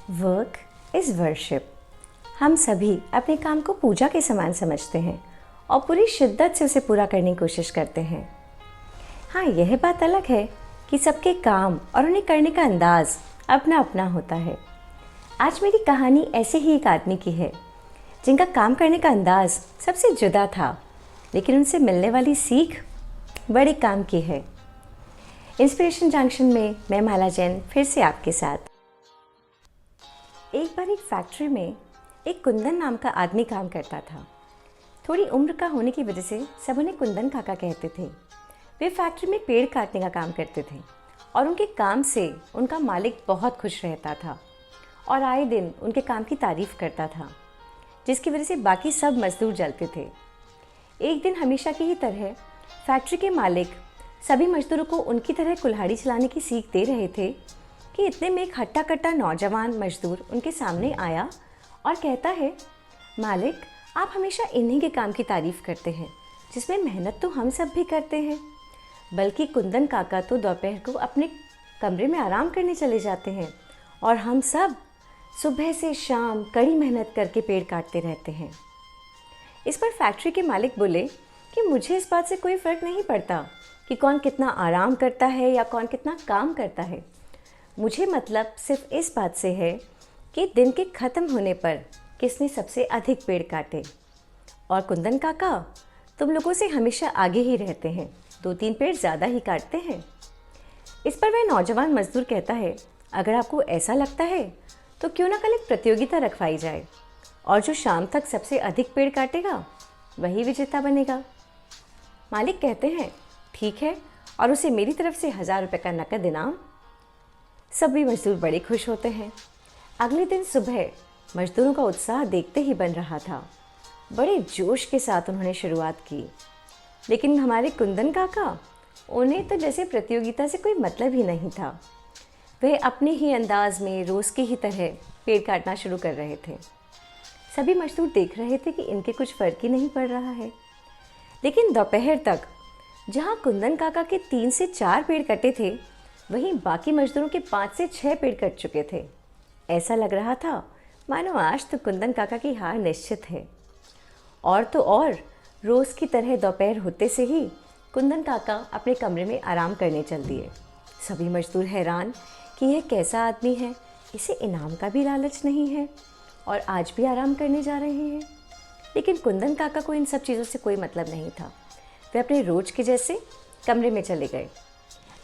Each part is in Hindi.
Work is worship. हम सभी अपने काम को पूजा के समान समझते हैं और पूरी शिद्दत से उसे पूरा करने की कोशिश करते हैं। हाँ, यह बात अलग है कि सबके काम और उन्हें करने का अंदाज अपना अपना होता है। आज मेरी कहानी ऐसे ही एक आदमी की है जिनका काम करने का अंदाज सबसे जुदा था, लेकिन उनसे मिलने वाली सीख बड़े काम की है। इंस्पिरेशन जंक्शन में मैं माला जैन फिर से आपके साथ। एक बार एक फैक्ट्री में एक कुंदन नाम का आदमी काम करता था। थोड़ी उम्र का होने की वजह से सब उन्हें कुंदन काका कहते थे। वे फैक्ट्री में पेड़ काटने का काम करते थे और उनके काम से उनका मालिक बहुत खुश रहता था और आए दिन उनके काम की तारीफ करता था, जिसकी वजह से बाकी सब मजदूर जलते थे। एक दिन हमेशा की ही तरह फैक्ट्री के मालिक सभी मजदूरों को उनकी तरह कुल्हाड़ी चलाने की सीख दे रहे थे कि इतने में एक हट्टा कट्टा नौजवान मजदूर उनके सामने आया और कहता है, मालिक, आप हमेशा इन्हीं के काम की तारीफ करते हैं जिसमें मेहनत तो हम सब भी करते हैं, बल्कि कुंदन काका तो दोपहर को अपने कमरे में आराम करने चले जाते हैं और हम सब सुबह से शाम कड़ी मेहनत करके पेड़ काटते रहते हैं। इस पर फैक्ट्री के मालिक बोले कि मुझे इस बात से कोई फ़र्क नहीं पड़ता कि कौन कितना आराम करता है या कौन कितना काम करता है। मुझे मतलब सिर्फ इस बात से है कि दिन के ख़त्म होने पर किसने सबसे अधिक पेड़ काटे। और कुंदन काका, तुम लोगों से हमेशा आगे ही रहते हैं, 2-3 पेड़ ज़्यादा ही काटते हैं। इस पर वह नौजवान मजदूर कहता है, अगर आपको ऐसा लगता है तो क्यों ना कल एक प्रतियोगिता रखवाई जाए और जो शाम तक सबसे अधिक पेड़ काटेगा वही विजेता बनेगा। मालिक कहते हैं, ठीक है, और उसे मेरी तरफ से 1000 रुपये का नकद इनाम। सभी मजदूर बड़े खुश होते हैं। अगले दिन सुबह मजदूरों का उत्साह देखते ही बन रहा था। बड़े जोश के साथ उन्होंने शुरुआत की, लेकिन हमारे कुंदन काका, उन्हें तो जैसे प्रतियोगिता से कोई मतलब ही नहीं था। वह अपने ही अंदाज में रोज़ की ही तरह पेड़ काटना शुरू कर रहे थे। सभी मजदूर देख रहे थे कि इनके कुछ फ़र्क ही नहीं पड़ रहा है। लेकिन दोपहर तक जहाँ कुंदन काका के 3 से 4 पेड़ कटे थे, वहीं बाकी मजदूरों के 5 से 6 पेड़ कट चुके थे। ऐसा लग रहा था मानो आज तो कुंदन काका की हार निश्चित है। और तो और रोज़ की तरह दोपहर होते से ही कुंदन काका अपने कमरे में आराम करने चल दिए। सभी मजदूर हैरान कि यह कैसा आदमी है, इसे इनाम का भी लालच नहीं है और आज भी आराम करने जा रहे हैं। लेकिन कुंदन काका को इन सब चीज़ों से कोई मतलब नहीं था। वे अपने रोज के जैसे कमरे में चले गए।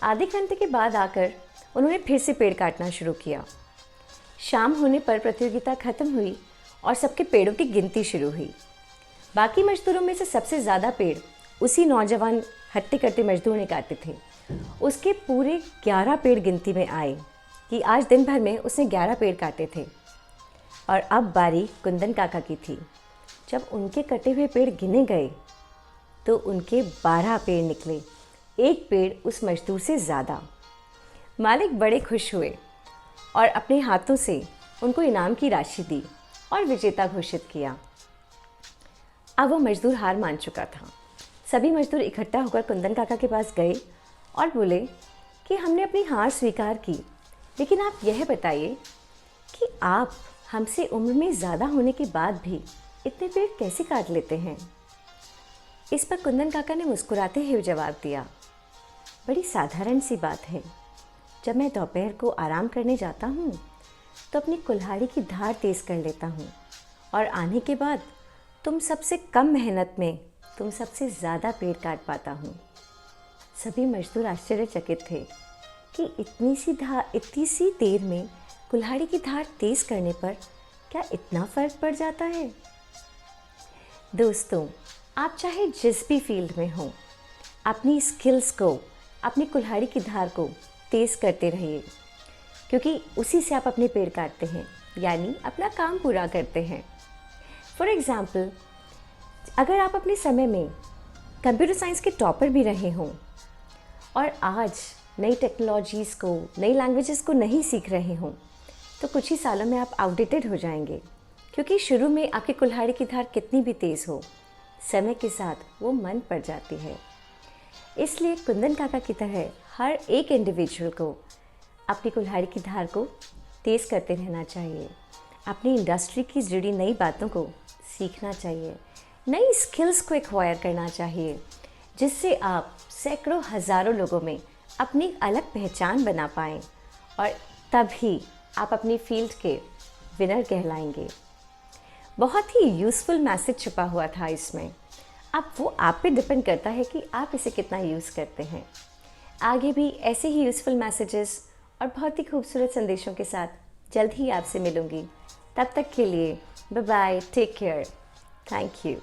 आधे घंटे के बाद आकर उन्होंने फिर से पेड़ काटना शुरू किया। शाम होने पर प्रतियोगिता खत्म हुई और सबके पेड़ों की गिनती शुरू हुई। बाकी मजदूरों में से सबसे ज़्यादा पेड़ उसी नौजवान हट्टे कट्टे मजदूर ने काटे थे। उसके पूरे 11 पेड़ गिनती में आए कि आज दिन भर में उसने 11 पेड़ काटे थे। और अब बारी कुंदन काका की थी। जब उनके कटे हुए पेड़ गिने गए तो उनके 12 पेड़ निकले, एक पेड़ उस मजदूर से ज़्यादा। मालिक बड़े खुश हुए और अपने हाथों से उनको इनाम की राशि दी और विजेता घोषित किया। अब वो मजदूर हार मान चुका था। सभी मजदूर इकट्ठा होकर कुंदन काका के पास गए और बोले कि हमने अपनी हार स्वीकार की, लेकिन आप यह बताइए कि आप हमसे उम्र में ज़्यादा होने के बाद भी इतने पेड़ कैसे काट लेते हैं। इस पर कुंदन काका ने मुस्कुराते हुए जवाब दिया, बड़ी साधारण सी बात है। जब मैं दोपहर को आराम करने जाता हूँ तो अपनी कुल्हाड़ी की धार तेज़ कर लेता हूँ और आने के बाद तुम सबसे कम मेहनत में तुम सबसे ज़्यादा पेड़ काट पाता हूँ। सभी मजदूर आश्चर्यचकित थे कि इतनी सी देर में कुल्हाड़ी की धार तेज़ करने पर क्या इतना फ़र्क पड़ जाता है। दोस्तों, आप चाहे जिस भी फील्ड में हों, अपनी स्किल्स को, अपनी कुल्हाड़ी की धार को तेज़ करते रहिए, क्योंकि उसी से आप अपने पेड़ काटते हैं, यानी अपना काम पूरा करते हैं। फॉर एग्ज़ाम्पल, अगर आप अपने समय में कंप्यूटर साइंस के टॉपर भी रहे हों और आज नई टेक्नोलॉजीज़ को, नई लैंग्वेजेस को नहीं सीख रहे हों, तो कुछ ही सालों में आप आउटडेटेड हो जाएंगे, क्योंकि शुरू में आपकी कुल्हाड़ी की धार कितनी भी तेज़ हो, समय के साथ वो मन पड़ जाती है। इसलिए कुंदन काका की तरह हर एक इंडिविजुअल को अपनी कुल्हाड़ी की धार को तेज़ करते रहना चाहिए। अपनी इंडस्ट्री की जुड़ी नई बातों को सीखना चाहिए, नई स्किल्स को एक्वायर करना चाहिए, जिससे आप सैकड़ों हज़ारों लोगों में अपनी अलग पहचान बना पाएँ और तभी आप अपनी फील्ड के विनर कहलाएंगे। बहुत ही यूज़फुल मैसेज छुपा हुआ था इसमें। अब वो आप पे डिपेंड करता है कि आप इसे कितना यूज़ करते हैं। आगे भी ऐसे ही यूज़फुल मैसेजेस और बहुत ही खूबसूरत संदेशों के साथ जल्द ही आपसे मिलूंगी। तब तक के लिए bye bye, take care, thank you.